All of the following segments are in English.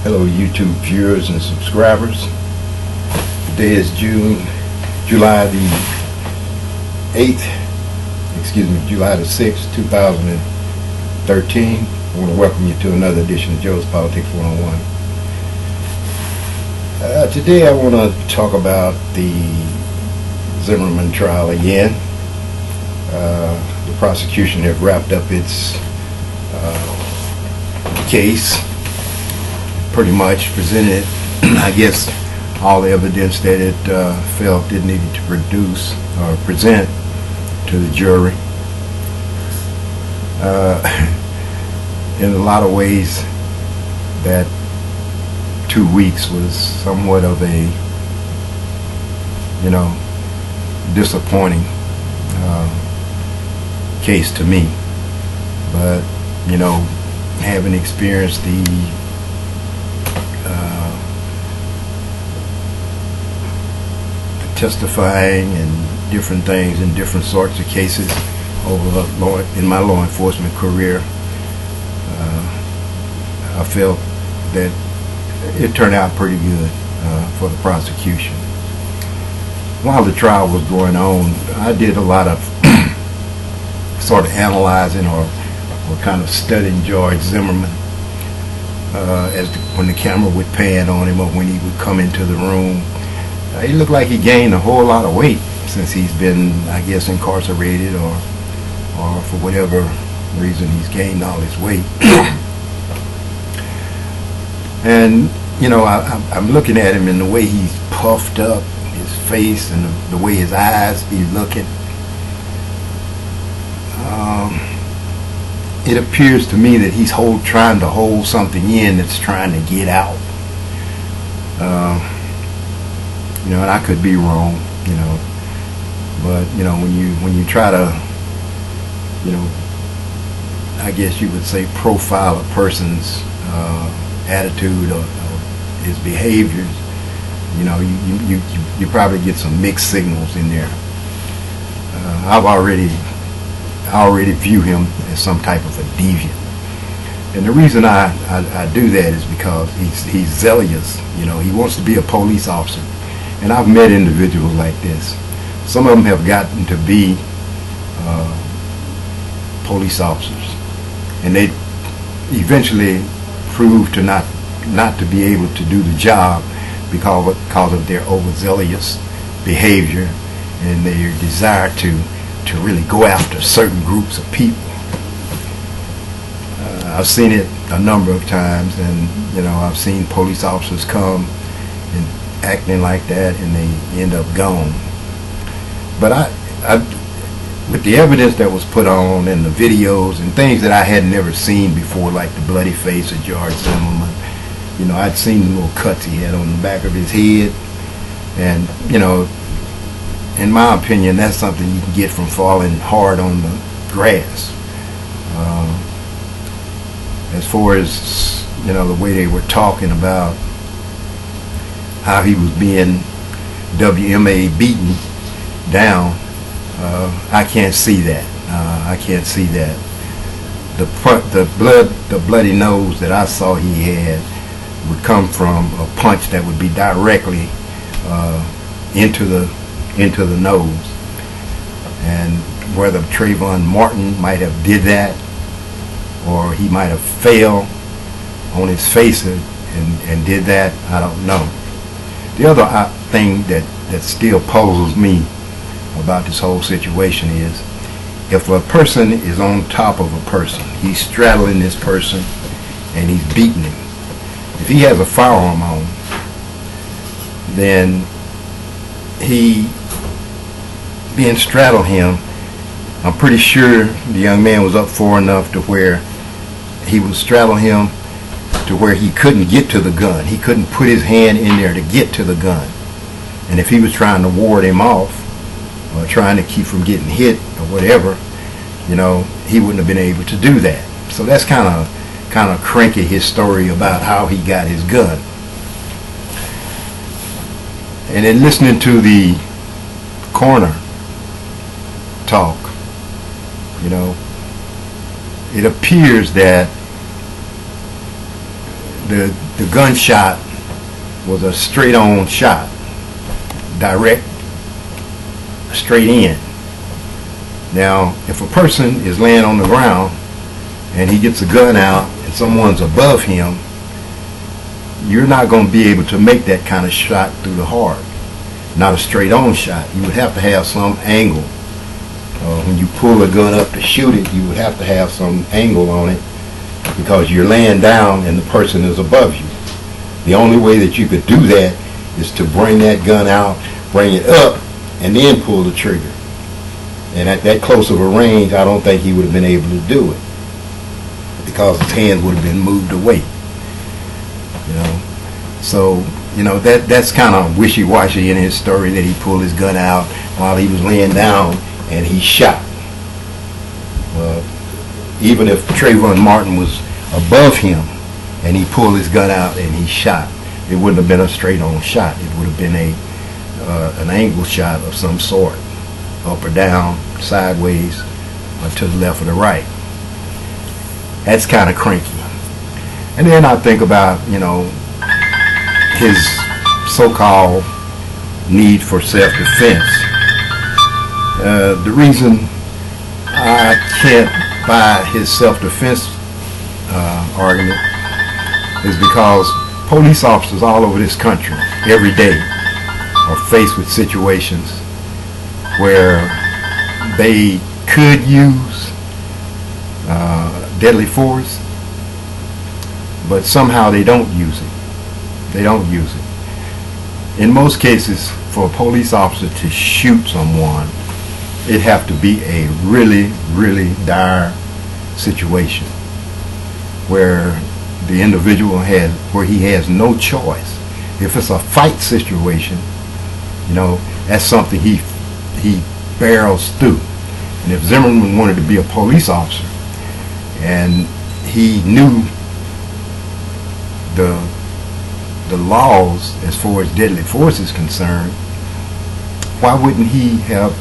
Hello YouTube viewers and subscribers. Today is July the 8th, July the 6th, 2013. I want to welcome you to another edition of Joe's Politics 101. Today I want to talk about the Zimmerman trial again. The prosecution have wrapped up its case. Pretty much presented, I guess, all the evidence that it felt it needed to produce or present to the jury. In a lot of ways, that 2 weeks was somewhat of a, disappointing case to me. But, having experienced the testifying and different things in different sorts of cases in my law enforcement career, I felt that it turned out pretty good for the prosecution. While the trial was going on, I did a lot of sort of analyzing or kind of studying George Zimmerman when the camera would pan on him or when he would come into the room. He looked like he gained a whole lot of weight since he's been, I guess, incarcerated or for whatever reason he's gained all his weight. And, I'm looking at him and the way he's puffed up, his face and the way his eyes be looking. It appears to me that he's trying to hold something in that's trying to get out. And I could be wrong, but when you try to, I guess you would say profile a person's attitude or his behaviors, you probably get some mixed signals in there. I already view him as some type of a deviant. And the reason I do that is because he's zealous. He wants to be a police officer. And I've met individuals like this. Some of them have gotten to be police officers, and they eventually prove to not to be able to do the job because of their overzealous behavior and their desire to really go after certain groups of people. I've seen it a number of times, and I've seen police officers come and acting like that and they end up gone. But I with the evidence that was put on and the videos and things that I had never seen before, like the bloody face of George Zimmerman, I'd seen the little cuts he had on the back of his head, and in my opinion, that's something you can get from falling hard on the grass. As far as the way they were talking about how he was being WMA beaten down, I can't see that. I can't see that. The bloody nose that I saw he had would come from a punch that would be directly into the nose. And whether Trayvon Martin might have did that, or he might have fell on his face and did that, I don't know. The other thing that still puzzles me about this whole situation is, if a person is on top of a person, he's straddling this person and he's beating him. If he has a firearm on, then he being straddled him, I'm pretty sure the young man was up far enough to where he would straddle him to where he couldn't get to the gun. He couldn't put his hand in there to get to the gun. And if he was trying to ward him off or trying to keep from getting hit or whatever, he wouldn't have been able to do that. So that's kind of cranky, his story about how he got his gun. And then listening to the coroner talk, it appears that the gunshot was a straight-on shot, direct, straight in. Now, if a person is laying on the ground and he gets a gun out and someone's above him, you're not going to be able to make that kind of shot through the heart. Not a straight-on shot. You would have to have some angle. When you pull a gun up to shoot it, you would have to have some angle on it because you're laying down and the person is above you. The only way that you could do that is to bring that gun out, bring it up, and then pull the trigger. And at that close of a range, I don't think he would have been able to do it because his hands would have been moved away. So that's kind of wishy-washy in his story that he pulled his gun out while he was laying down and he shot. Even if Trayvon Martin was above him and he pulled his gun out and he shot, it wouldn't have been a straight-on shot. It would have been an angle shot of some sort, up or down, sideways, or to the left or the right. That's kind of cranky. And then I think about, his so-called need for self-defense. The reason I can't buy his self-defense argument is because police officers all over this country every day are faced with situations where they could use deadly force, but somehow they don't use it. They don't use it. In most cases, for a police officer to shoot someone, it'd have to be a really, really dire situation where the individual where he has no choice. If it's a fight situation, that's something he barrels through. And if Zimmerman wanted to be a police officer and he knew the laws as far as deadly force is concerned, why wouldn't he have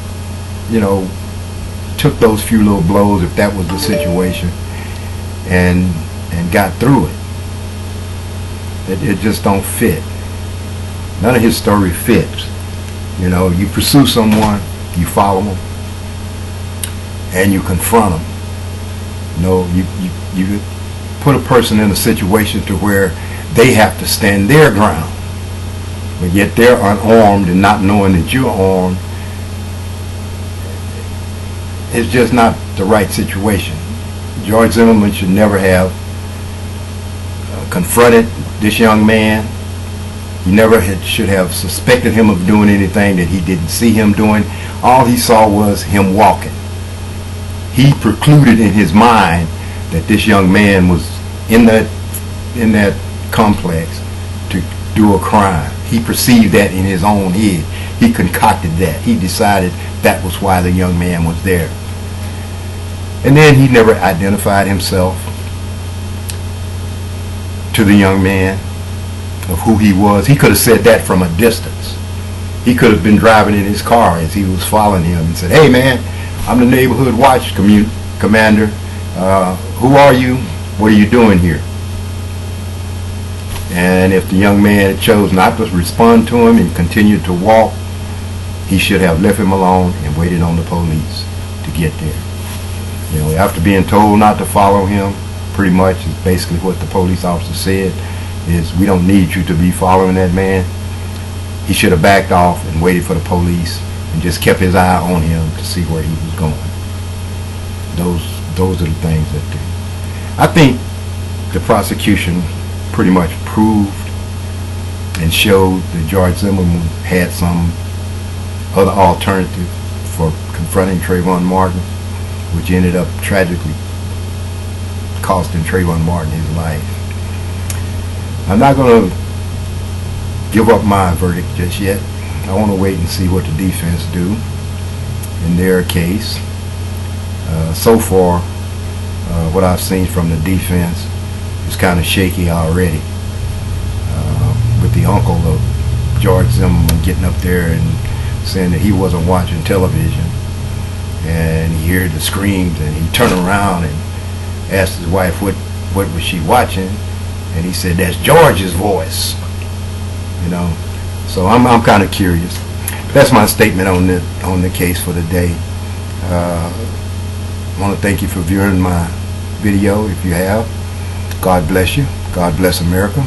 took those few little blows if that was the situation and got through it? It just don't fit. None of his story fits. You pursue someone, you follow them, and you confront them. You put a person in a situation to where they have to stand their ground, but yet they're unarmed and not knowing that you're armed. It's just not the right situation. George Zimmerman should never have confronted this young man. He never should have suspected him of doing anything that he didn't see him doing. All he saw was him walking. He precluded in his mind that this young man was in that complex to do a crime. He perceived that in his own head. He concocted that. He decided that was why the young man was there. And then he never identified himself to the young man of who he was. He could have said that from a distance. He could have been driving in his car as he was following him and said, "Hey man, I'm the neighborhood watch commander. Who are you? What are you doing here?" And if the young man chose not to respond to him and continued to walk, he should have left him alone and waited on the police to get there. After being told not to follow him, pretty much is basically what the police officer said, is we don't need you to be following that man. He should have backed off and waited for the police and just kept his eye on him to see where he was going. Those are the things that do. I think the prosecution pretty much proved and showed that George Zimmerman had some other alternative for confronting Trayvon Martin, which ended up tragically costing Trayvon Martin his life. I'm not going to give up my verdict just yet. I want to wait and see what the defense do in their case. So far, what I've seen from the defense is kind of shaky already. With the uncle of George Zimmerman getting up there and saying that he wasn't watching television, and he heard the screams, and he turned around and asked his wife what was she watching, And he said, that's George's voice. You know, so I'm kind of curious. That's my statement on the case for the day. I want to thank you for viewing my video. If you have, God bless you. God bless America.